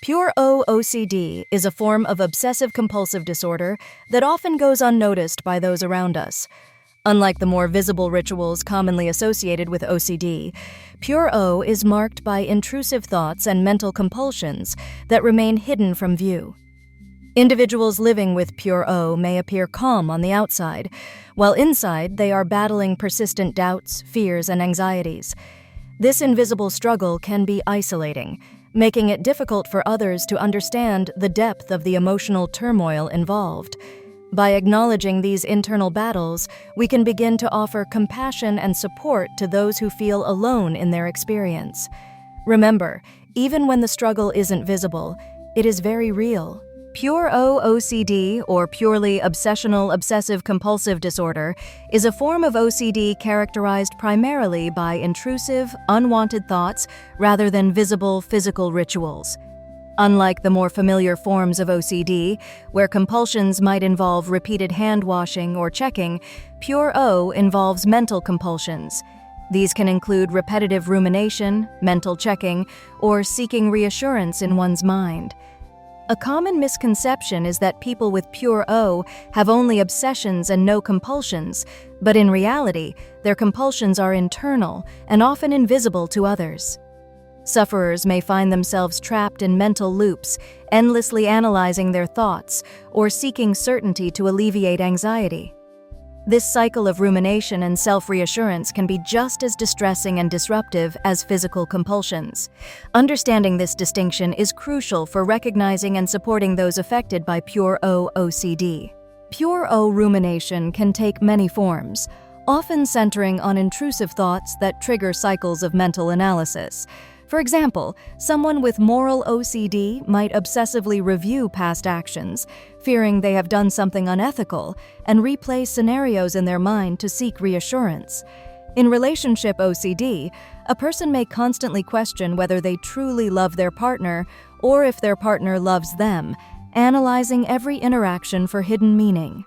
Pure O OCD is a form of obsessive-compulsive disorder that often goes unnoticed by those around us. Unlike the more visible rituals commonly associated with OCD, Pure O is marked by intrusive thoughts and mental compulsions that remain hidden from view. Individuals living with Pure O may appear calm on the outside, while inside they are battling persistent doubts, fears, and anxieties. This invisible struggle can be isolating, making it difficult for others to understand the depth of the emotional turmoil involved. By acknowledging these internal battles, we can begin to offer compassion and support to those who feel alone in their experience. Remember, even when the struggle isn't visible, it is very real. Pure O OCD, or purely obsessional obsessive-compulsive disorder, is a form of OCD characterized primarily by intrusive, unwanted thoughts rather than visible physical rituals. Unlike the more familiar forms of OCD, where compulsions might involve repeated hand-washing or checking, Pure O involves mental compulsions. These can include repetitive rumination, mental checking, or seeking reassurance in one's mind. A common misconception is that people with Pure O have only obsessions and no compulsions, but in reality, their compulsions are internal and often invisible to others. Sufferers may find themselves trapped in mental loops, endlessly analyzing their thoughts or seeking certainty to alleviate anxiety. This cycle of rumination and self-reassurance can be just as distressing and disruptive as physical compulsions. Understanding this distinction is crucial for recognizing and supporting those affected by Pure O OCD. Pure O rumination can take many forms, often centering on intrusive thoughts that trigger cycles of mental analysis. For example, someone with moral OCD might obsessively review past actions, fearing they have done something unethical, and replay scenarios in their mind to seek reassurance. In relationship OCD, a person may constantly question whether they truly love their partner or if their partner loves them, analyzing every interaction for hidden meaning.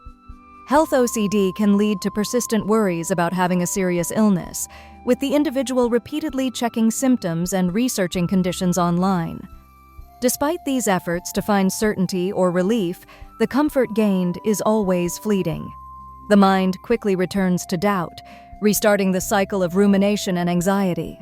Health OCD can lead to persistent worries about having a serious illness, with the individual repeatedly checking symptoms and researching conditions online. Despite these efforts to find certainty or relief, the comfort gained is always fleeting. The mind quickly returns to doubt, restarting the cycle of rumination and anxiety.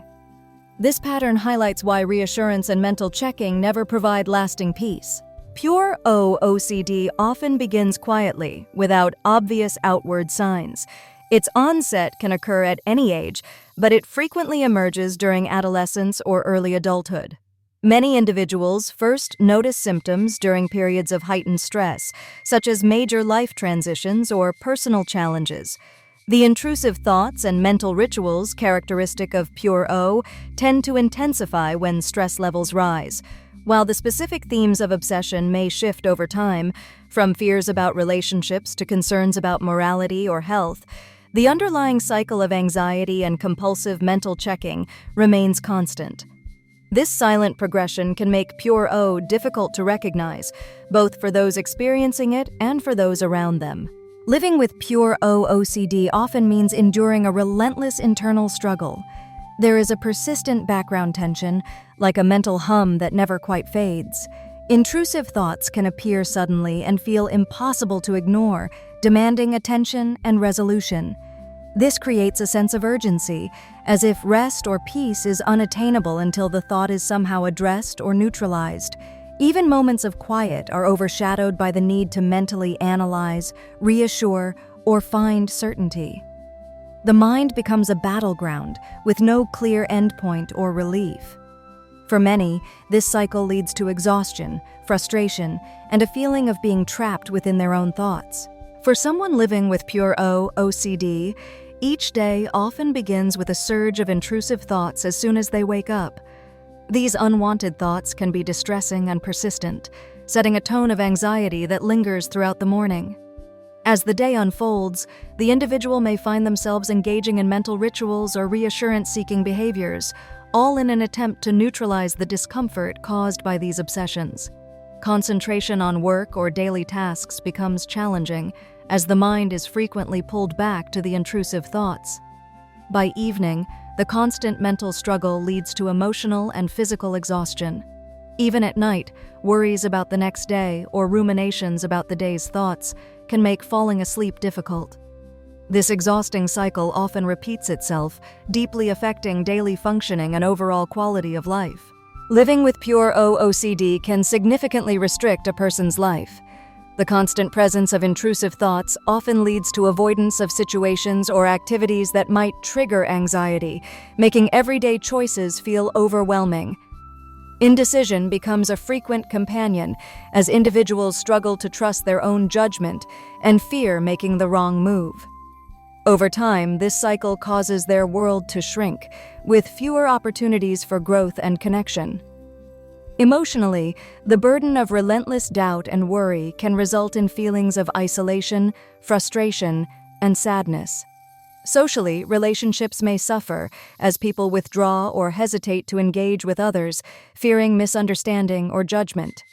This pattern highlights why reassurance and mental checking never provide lasting peace. Pure O OCD often begins quietly, without obvious outward signs. Its onset can occur at any age, but it frequently emerges during adolescence or early adulthood. Many individuals first notice symptoms during periods of heightened stress, such as major life transitions or personal challenges. The intrusive thoughts and mental rituals characteristic of Pure O tend to intensify when stress levels rise. While the specific themes of obsession may shift over time, from fears about relationships to concerns about morality or health, the underlying cycle of anxiety and compulsive mental checking remains constant. This silent progression can make Pure O difficult to recognize, both for those experiencing it and for those around them. Living with Pure O OCD often means enduring a relentless internal struggle. There is a persistent background tension, like a mental hum that never quite fades. Intrusive thoughts can appear suddenly and feel impossible to ignore, demanding attention and resolution. This creates a sense of urgency, as if rest or peace is unattainable until the thought is somehow addressed or neutralized. Even moments of quiet are overshadowed by the need to mentally analyze, reassure, or find certainty. The mind becomes a battleground with no clear endpoint or relief. For many, this cycle leads to exhaustion, frustration, and a feeling of being trapped within their own thoughts. For someone living with Pure O OCD, each day often begins with a surge of intrusive thoughts as soon as they wake up. These unwanted thoughts can be distressing and persistent, setting a tone of anxiety that lingers throughout the morning. As the day unfolds, the individual may find themselves engaging in mental rituals or reassurance-seeking behaviors, all in an attempt to neutralize the discomfort caused by these obsessions. Concentration on work or daily tasks becomes challenging, as the mind is frequently pulled back to the intrusive thoughts. By evening, the constant mental struggle leads to emotional and physical exhaustion. Even at night, worries about the next day or ruminations about the day's thoughts can make falling asleep difficult. This exhausting cycle often repeats itself, deeply affecting daily functioning and overall quality of life. Living with Pure O OCD can significantly restrict a person's life. The constant presence of intrusive thoughts often leads to avoidance of situations or activities that might trigger anxiety, making everyday choices feel overwhelming. Indecision becomes a frequent companion as individuals struggle to trust their own judgment and fear making the wrong move. Over time, this cycle causes their world to shrink, with fewer opportunities for growth and connection. Emotionally, the burden of relentless doubt and worry can result in feelings of isolation, frustration, and sadness. Socially, relationships may suffer as people withdraw or hesitate to engage with others, fearing misunderstanding or judgment.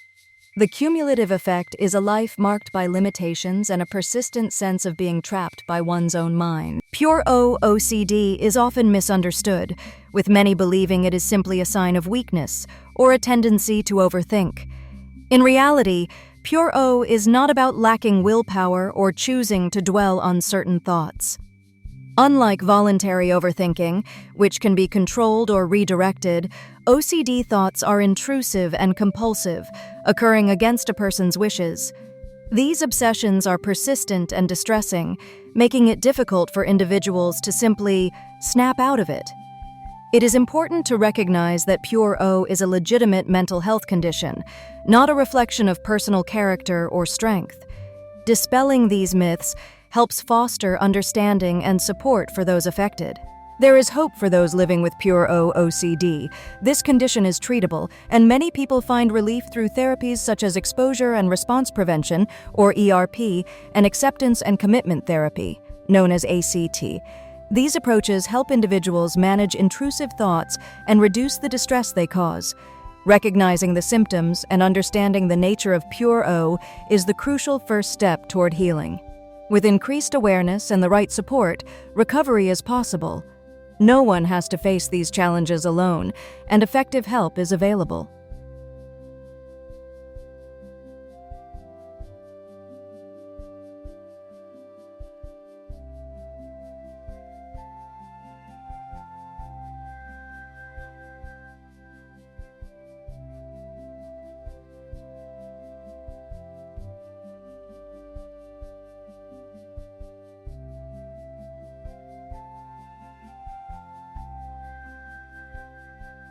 The cumulative effect is a life marked by limitations and a persistent sense of being trapped by one's own mind. Pure O OCD is often misunderstood, with many believing it is simply a sign of weakness or a tendency to overthink. In reality, Pure O is not about lacking willpower or choosing to dwell on certain thoughts. Unlike voluntary overthinking, which can be controlled or redirected, OCD thoughts are intrusive and compulsive, occurring against a person's wishes. These obsessions are persistent and distressing, making it difficult for individuals to simply snap out of it. It is important to recognize that Pure O is a legitimate mental health condition, not a reflection of personal character or strength. Dispelling these myths helps foster understanding and support for those affected. There is hope for those living with Pure O OCD. This condition is treatable, and many people find relief through therapies such as exposure and response prevention, or ERP, and acceptance and commitment therapy, known as ACT. These approaches help individuals manage intrusive thoughts and reduce the distress they cause. Recognizing the symptoms and understanding the nature of Pure O is the crucial first step toward healing. With increased awareness and the right support, recovery is possible. No one has to face these challenges alone, and effective help is available.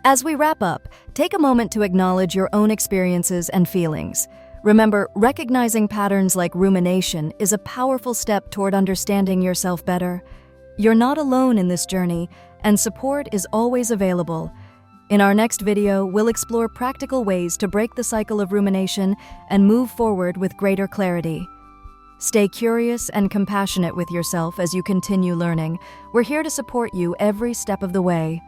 As we wrap up, take a moment to acknowledge your own experiences and feelings. Remember, recognizing patterns like rumination is a powerful step toward understanding yourself better. You're not alone in this journey, and support is always available. In our next video, we'll explore practical ways to break the cycle of rumination and move forward with greater clarity. Stay curious and compassionate with yourself as you continue learning. We're here to support you every step of the way.